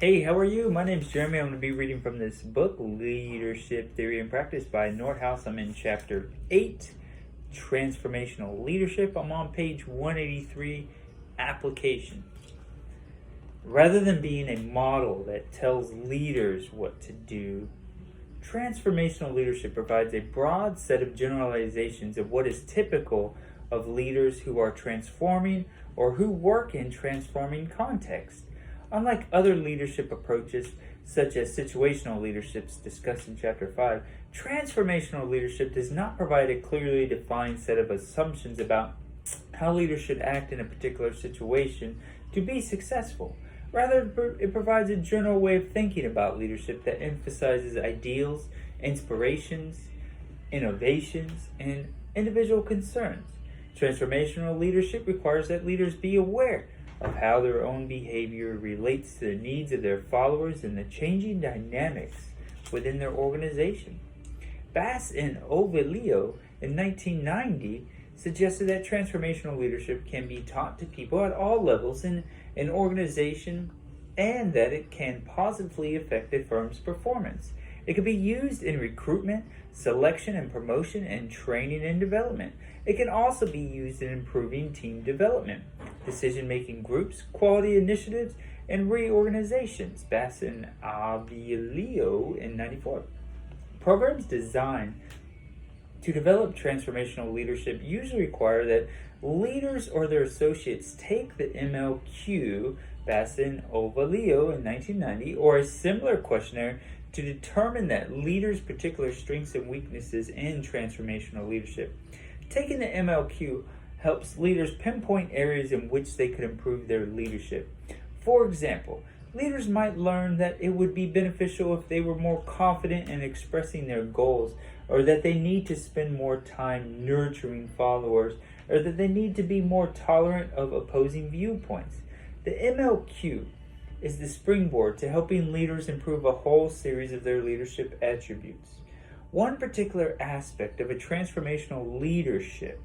Hey, how are you? My name's Jeremy. I'm going to be reading from this book, Leadership Theory and Practice by Northouse. I'm in chapter 8, Transformational Leadership. I'm on page 183, Application. Rather than being a model that tells leaders what to do, transformational leadership provides a broad set of generalizations of what is typical of leaders who are transforming or who work in transforming contexts. Unlike other leadership approaches, such as situational leadership discussed in Chapter 5, transformational leadership does not provide a clearly defined set of assumptions about how leaders should act in a particular situation to be successful. Rather, it provides a general way of thinking about leadership that emphasizes ideals, inspirations, innovations, and individual concerns. Transformational leadership requires that leaders be aware of how their own behavior relates to the needs of their followers and the changing dynamics within their organization. Bass and Ovilio in 1990 suggested that transformational leadership can be taught to people at all levels in an organization and that it can positively affect a firm's performance. It can be used in recruitment, selection and promotion, and training and development. It can also be used in improving team development, decision-making groups, quality initiatives, and reorganizations. Bass and Avilio in 94. Programs designed to develop transformational leadership usually require that leaders or their associates take the MLQ, Bass and Ovilio in 1990, or a similar questionnaire to determine that leaders' particular strengths and weaknesses in transformational leadership. Taking the MLQ helps leaders pinpoint areas in which they could improve their leadership. For example, leaders might learn that it would be beneficial if they were more confident in expressing their goals, or that they need to spend more time nurturing followers, or that they need to be more tolerant of opposing viewpoints. The MLQ is the springboard to helping leaders improve a whole series of their leadership attributes. One particular aspect of a transformational leadership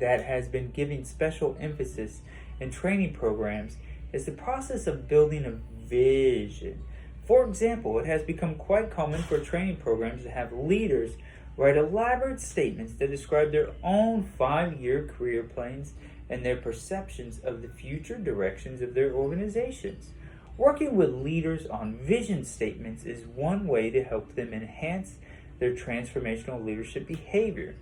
that has been given special emphasis in training programs is the process of building a vision. For example, it has become quite common for training programs to have leaders write elaborate statements that describe their own 5-year career plans and their perceptions of the future directions of their organizations. Working with leaders on vision statements is one way to help them enhance their transformational leadership behavior.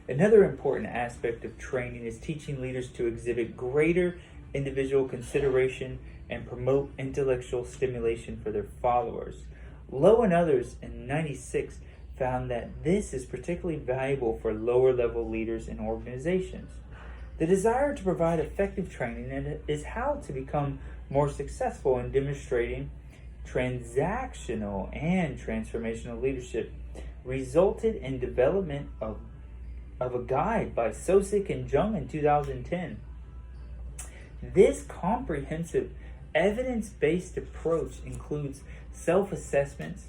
Another important aspect of training is teaching leaders to exhibit greater individual consideration and promote intellectual stimulation for their followers. Lowe and others in 96 found that this is particularly valuable for lower level leaders in organizations. The desire to provide effective training is how to become more successful in demonstrating transactional and transformational leadership resulted in development of a guide by Sosik and Jung in 2010. This comprehensive evidence-based approach includes self-assessments,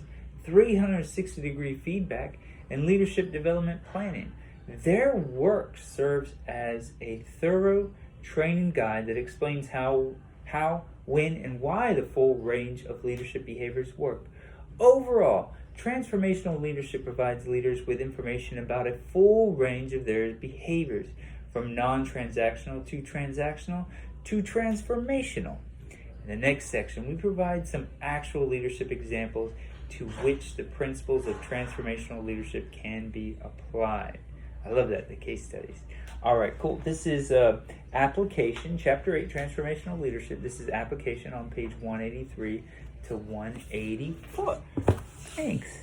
360-degree feedback, and leadership development planning. Their work serves as a thorough training guide that explains how, when, and why the full range of leadership behaviors work. Overall, transformational leadership provides leaders with information about a full range of their behaviors, from non-transactional to transactional to transformational. In the next section, we provide some actual leadership examples to which the principles of transformational leadership can be applied. I love that, the case studies. All right, cool. This is application, chapter 8, transformational leadership. This is application on page 183 to 184. Thanks.